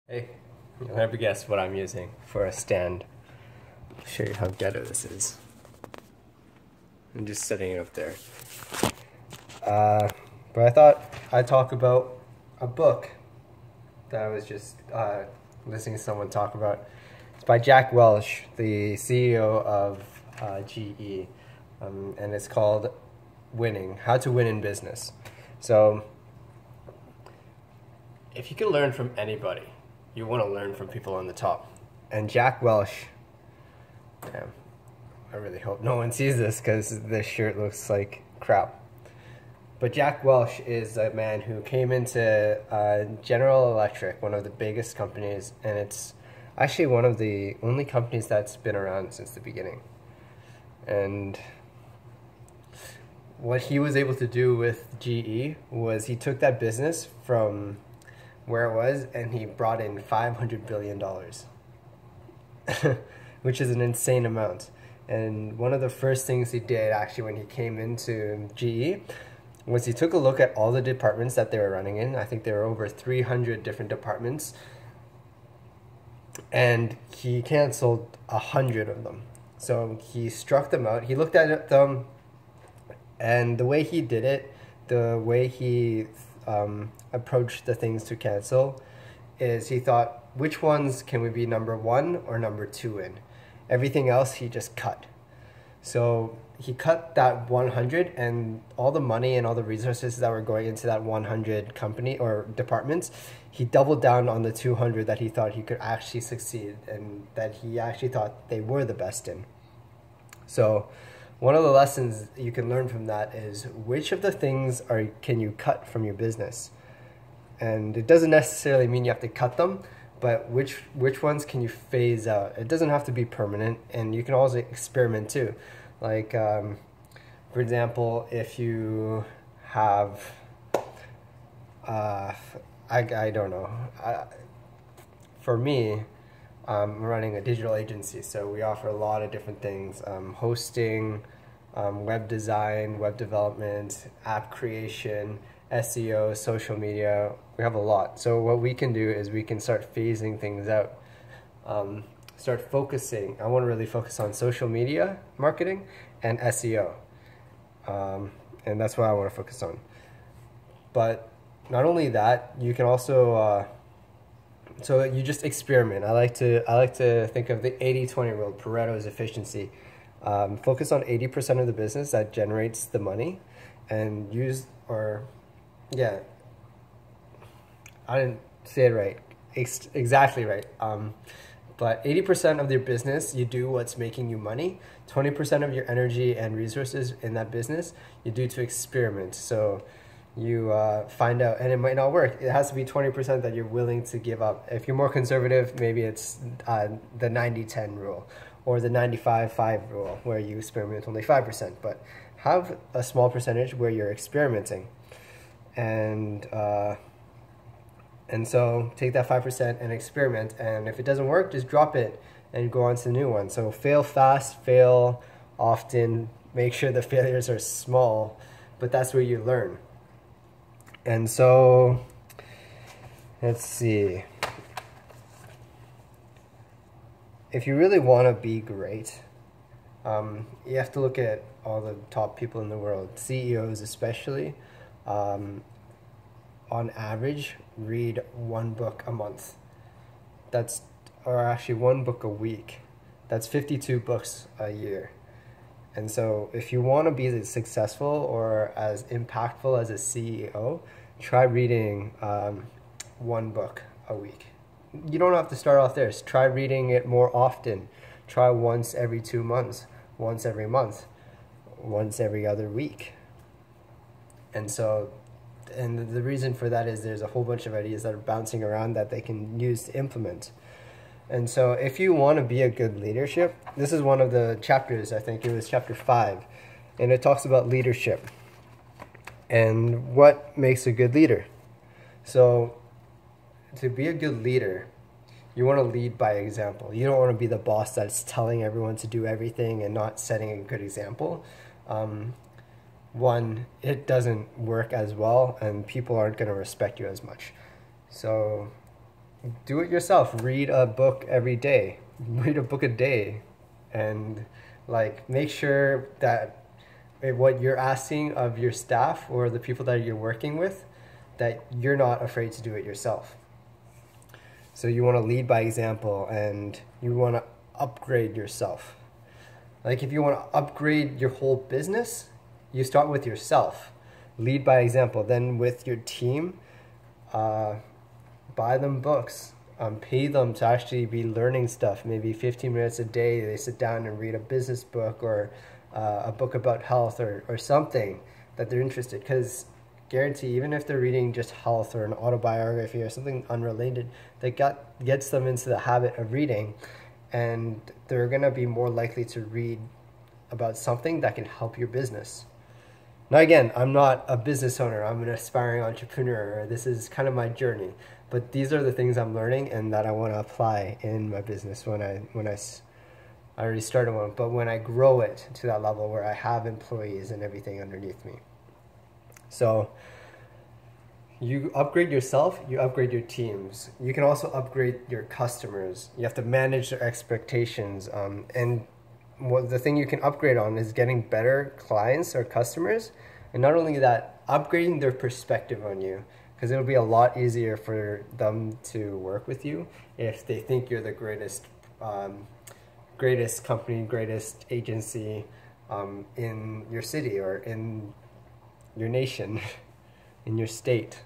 Hey, you'll never guess what I'm using for a stand. I'll show you how ghetto this is. I'm just setting it up there. But I thought I'd talk about a book that I was just listening to someone talk about. It's by Jack Welch, the CEO of GE, and it's called Winning, How to Win in Business. So, if you can learn from anybody, you want to learn from people on the top. And Jack Welch, damn, I really hope no one sees this because this shirt looks like crap. But Jack Welch is a man who came into General Electric, one of the biggest companies, and it's actually one of the only companies that's been around since the beginning. And what he was able to do with GE was he took that business from where it was and he brought in $500 billion, which is an insane amount. And one of the first things he did actually when he came into GE was he took a look at all the departments that they were running in. I think there were over 300 different departments, and he canceled 100 of them. So he struck them out. He looked at them, and the way he did it, the way he approached the things to cancel, is he thought, which ones can we be number one or number two in? Everything else he just cut. So he cut that 100, and all the money and all the resources that were going into that 100 company or departments, he doubled down on the 200 that he thought he could actually succeed and that he actually thought they were the best in. So one of the lessons you can learn from that is which of the things can you cut from your business? And it doesn't necessarily mean you have to cut them, but which ones can you phase out? It doesn't have to be permanent, and you can also experiment too. Like, for example, if you have, I don't know. For me, I'm running a digital agency, so we offer a lot of different things: hosting, web design, web development, app creation, SEO, social media. We have a lot. So what we can do is we can start phasing things out. Start focusing. I want to really focus on social media marketing and SEO. And that's what I want to focus on. But not only that, you can also so you just experiment. I like to think of the 80-20 rule, Pareto's efficiency. Focus on 80% of the business that generates the money, and I didn't say it right, exactly right. But 80% of your business, you do what's making you money. 20% of your energy and resources in that business, you do to experiment. So you find out, and it might not work. It has to be 20% that you're willing to give up. If you're more conservative, maybe it's the 90-10 rule or the 95-5 rule, where you experiment only 5%. But have a small percentage where you're experimenting. And so take that 5% and experiment, and if it doesn't work, just drop it and go on to the new one. So fail fast, fail often, make sure the failures are small, but that's where you learn. And so, let's see. If you really want to be great, you have to look at all the top people in the world, CEOs especially. On average, read one book a month. Or actually one book a week. That's 52 books a year. And so if you want to be as successful or as impactful as a CEO, try reading one book a week. You don't have to start off there. Try reading it more often. Try once every 2 months, once every month, once every other week. And the reason for that is there's a whole bunch of ideas that are bouncing around that they can use to implement. And so if you want to be a good leadership, this is one of the chapters, I think it was chapter 5, and it talks about leadership and what makes a good leader. So to be a good leader, you want to lead by example. You don't want to be the boss that's telling everyone to do everything and not setting a good example. One, it doesn't work as well, and people aren't going to respect you as much. So do it yourself. Read a book every day. Read a book a day, and like make sure that what you're asking of your staff or the people that you're working with, that you're not afraid to do it yourself. So you want to lead by example, and you want to upgrade yourself. Like if you want to upgrade your whole business, you start with yourself. Lead by example. Then with your team, buy them books. Pay them to actually be learning stuff. Maybe 15 minutes a day, they sit down and read a business book or a book about health or something that they're interested. Because guarantee, even if they're reading just health or an autobiography or something unrelated, that gets them into the habit of reading, and they're going to be more likely to read about something that can help your business. Now again, I'm not a business owner, I'm an aspiring entrepreneur. This is kind of my journey, but these are the things I'm learning and that I want to apply in my business when I already started one, but when I grow it to that level where I have employees and everything underneath me. So you upgrade yourself, you upgrade your teams. You can also upgrade your customers. You have to manage their expectations. And the thing you can upgrade on is getting better clients or customers. And not only that, upgrading their perspective on you, because it'll be a lot easier for them to work with you if they think you're the greatest company, greatest agency in your city or in your nation, in your state.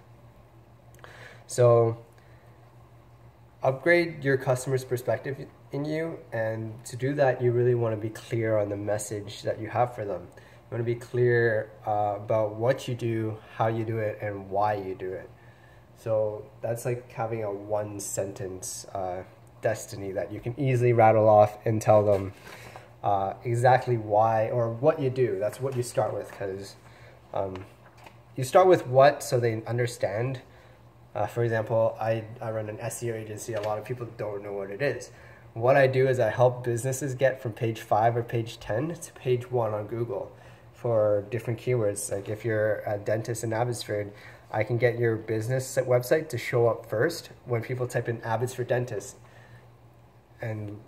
So upgrade your customer's perspective in you, and to do that you really want to be clear on the message that you have for them. You want to be clear about what you do, how you do it, and why you do it. So that's like having a one sentence destiny that you can easily rattle off and tell them exactly why or what you do. That's what you start with, because you start with what, so they understand. For example, I run an SEO agency. A lot of people don't know what it is. What I do is I help businesses get from page 5 or page 10 to page 1 on Google for different keywords. Like if you're a dentist in Abbotsford, I can get your business website to show up first when people type in Abbotsford dentist. And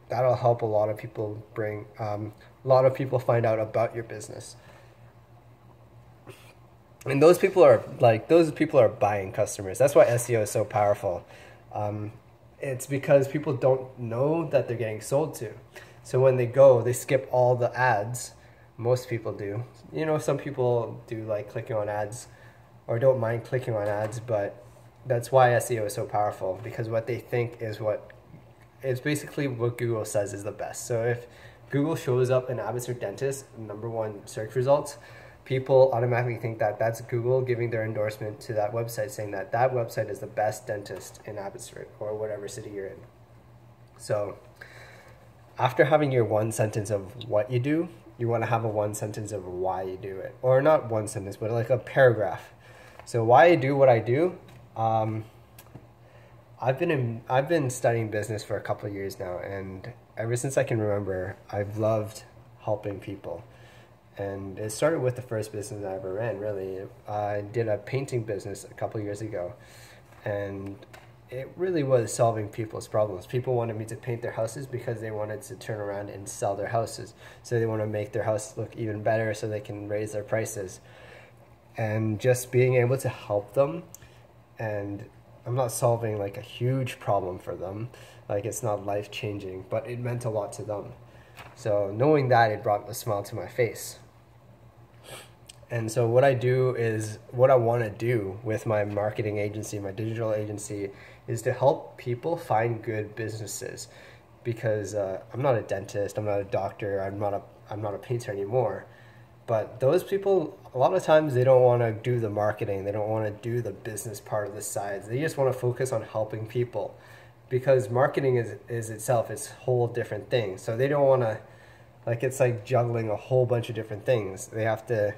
that'll help a lot of people find out about your business. And those people are buying customers. That's why SEO is so powerful. It's because people don't know that they're getting sold to. So when they go, they skip all the ads. Most people do. You know, some people do like clicking on ads or don't mind clicking on ads, but that's why SEO is so powerful, because what they think is basically what Google says is the best. So if Google shows up an Abbotsford dentist, #1 search results, people automatically think that that's Google giving their endorsement to that website, saying that that website is the best dentist in Abbotsford or whatever city you're in. So after having your one sentence of what you do, you want to have a one sentence of why you do it. Or not one sentence, but like a paragraph. So why I do what I do, I've been studying business for a couple of years now, and ever since I can remember, I've loved helping people. And it started with the first business I ever ran, really. I did a painting business a couple of years ago, and it really was solving people's problems. People wanted me to paint their houses because they wanted to turn around and sell their houses. So they want to make their house look even better so they can raise their prices. And just being able to help them, and I'm not solving like a huge problem for them, like it's not life-changing, but it meant a lot to them. So knowing that, it brought a smile to my face. And so what I do is, what I want to do with my marketing agency, my digital agency, is to help people find good businesses. Because I'm not a dentist, I'm not a doctor, I'm not a painter anymore. But those people, a lot of times they don't want to do the marketing, they don't want to do the business part of the sides. They just want to focus on helping people. Because marketing is itself its whole different thing. So they don't want to, like, it's like juggling a whole bunch of different things. They have to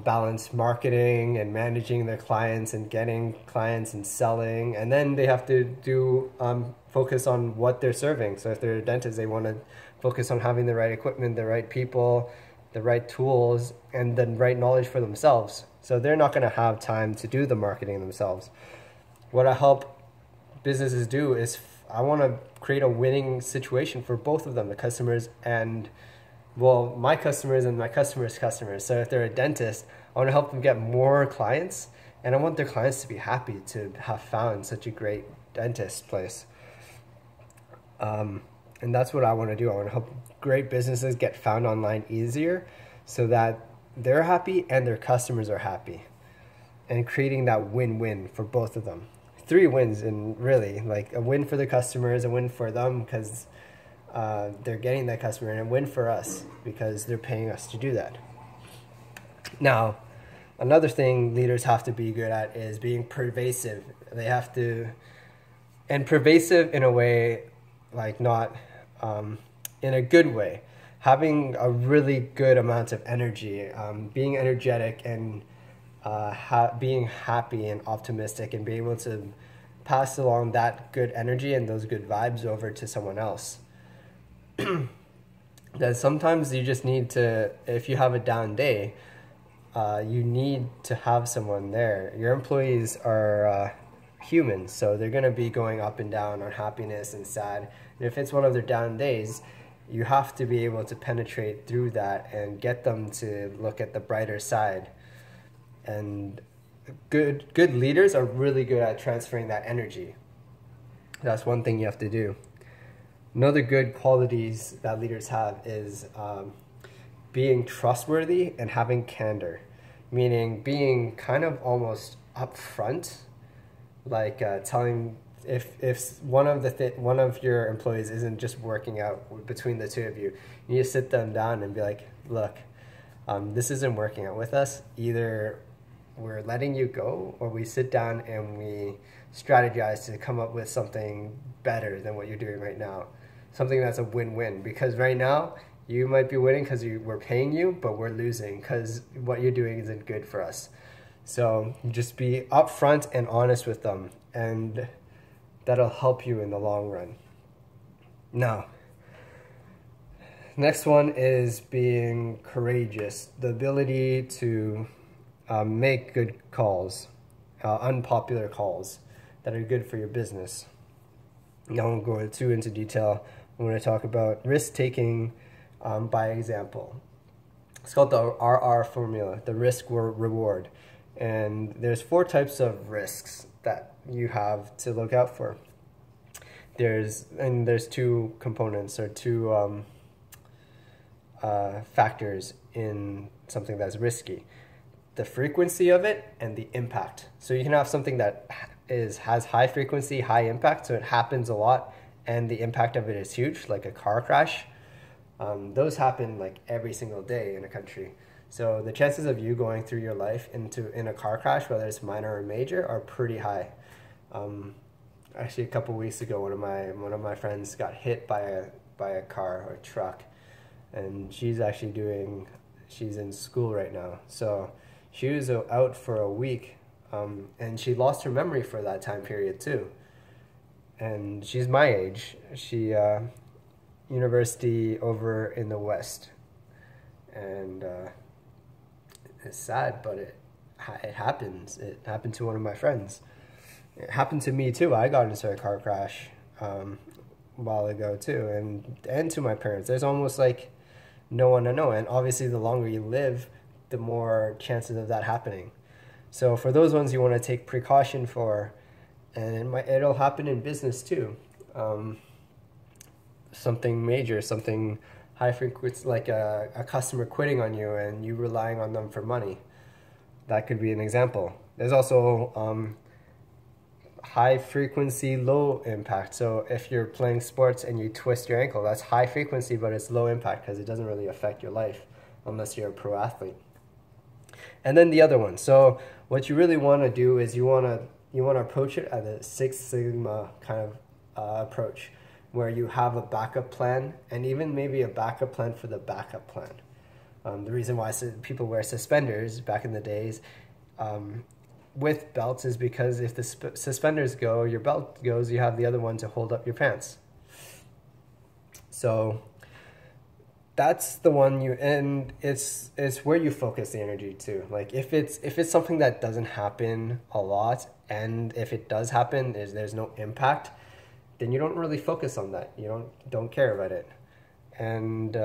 balance marketing and managing their clients and getting clients and selling, and then they have to do focus on what they're serving. So if they're a dentist, they want to focus on having the right equipment, the right people, the right tools, and the right knowledge for themselves. So they're not going to have time to do the marketing themselves. What I help businesses do is I want to create a winning situation for both of them, the customers and, well, my customers and my customers' customers. So if they're a dentist, I want to help them get more clients, and I want their clients to be happy to have found such a great dentist place. And that's what I want to do. I want to help great businesses get found online easier so that they're happy and their customers are happy, and creating that win-win for both of them. 3 wins, and really, like, a win for the customers, a win for them because they're getting that customer, and a win for us because they're paying us to do that. Now, another thing leaders have to be good at is being pervasive. They have to, and pervasive in a way, like not in a good way. Having a really good amount of energy, being energetic, and being happy and optimistic, and being able to pass along that good energy and those good vibes over to someone else. That sometimes you just need to, if you have a down day, you need to have someone there. Your employees are humans, so they're going to be going up and down on happiness and sad. And if it's one of their down days, you have to be able to penetrate through that and get them to look at the brighter side. And good leaders are really good at transferring that energy. That's one thing you have to do. Another good qualities that leaders have is being trustworthy and having candor, meaning being kind of almost upfront, like telling if one of your employees isn't just working out between the two of you, you need to sit them down and be like, look, this isn't working out with us. Either we're letting you go, or we sit down and we strategize to come up with something better than what you're doing right now. Something that's a win-win, because right now you might be winning because we're paying you, but we're losing because what you're doing isn't good for us. So just be upfront and honest with them, and that'll help you in the long run. Now, next one is being courageous, the ability to make good calls, unpopular calls that are good for your business. Now I won't go too into detail. I'm going to talk about risk-taking by example. It's called the RR formula, the risk reward. And there's 4 types of risks that you have to look out for. There's 2 components, or 2 factors in something that's risky: the frequency of it and the impact. So you can have something that has high frequency, high impact, so it happens a lot, and the impact of it is huge, like a car crash. Those happen like every single day in a country. So the chances of you going through your life in a car crash, whether it's minor or major, are pretty high. Actually, a couple weeks ago, one of my friends got hit by a car or a truck, and she's in school right now. So she was out for a week, and she lost her memory for that time period too. And she's my age. She university over in the West, and it's sad, but it happens. It happened to one of my friends. It happened to me too. I got into a car crash a while ago too, and to my parents. There's almost like no one to know, and obviously the longer you live, the more chances of that happening. So for those ones, you want to take precaution for, and it'll happen in business too. Something major, something high frequency, like a customer quitting on you and you relying on them for money. That could be an example. There's also high frequency, low impact. So if you're playing sports and you twist your ankle, that's high frequency, but it's low impact because it doesn't really affect your life unless you're a pro athlete. And then the other one. So what you really want to do is you want to approach it at a Six Sigma kind of approach, where you have a backup plan, and even maybe a backup plan for the backup plan. The reason why people wear suspenders back in the days with belts is because if the suspenders go, your belt goes, you have the other one to hold up your pants. So that's the one and it's where you focus the energy too. Like if it's something that doesn't happen a lot and if it does happen, there's no impact, then you don't really focus on that. You don't care about it. And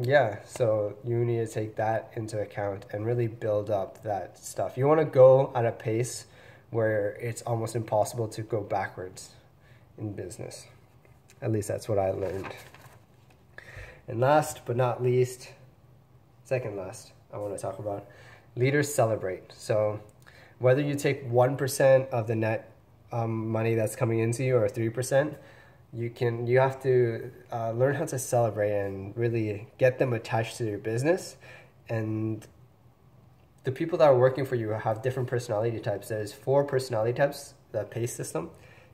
yeah, so you need to take that into account and really build up that stuff. You want to go at a pace where it's almost impossible to go backwards in business. At least that's what I learned. And last but not least, second last, I want to talk about leaders celebrate. So whether you take 1% of the net money that's coming into you or 3%, you have to learn how to celebrate and really get them attached to your business. And the people that are working for you have different personality types. There's 4 personality types, the PACE system: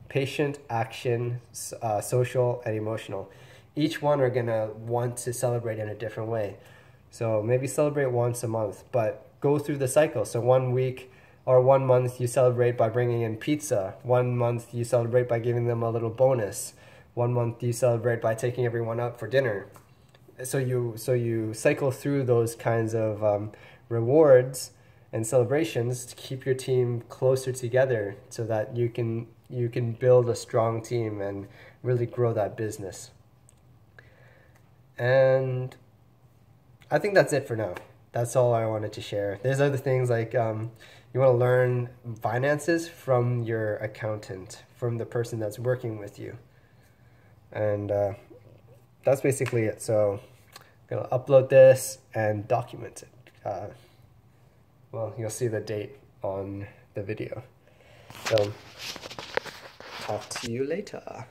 patient, action, social, and emotional. Each one are gonna want to celebrate in a different way. So maybe celebrate once a month, but go through the cycle. So 1 week or 1 month you celebrate by bringing in pizza. 1 month you celebrate by giving them a little bonus. 1 month you celebrate by taking everyone out for dinner. So you cycle through those kinds of rewards and celebrations to keep your team closer together, so that you can build a strong team and really grow that business. And I think that's it for now. That's all I wanted to share. There's other things like you want to learn finances from your accountant, from the person that's working with you. And that's basically it. So I'm going to upload this and document it. Well, you'll see the date on the video. So talk to you later.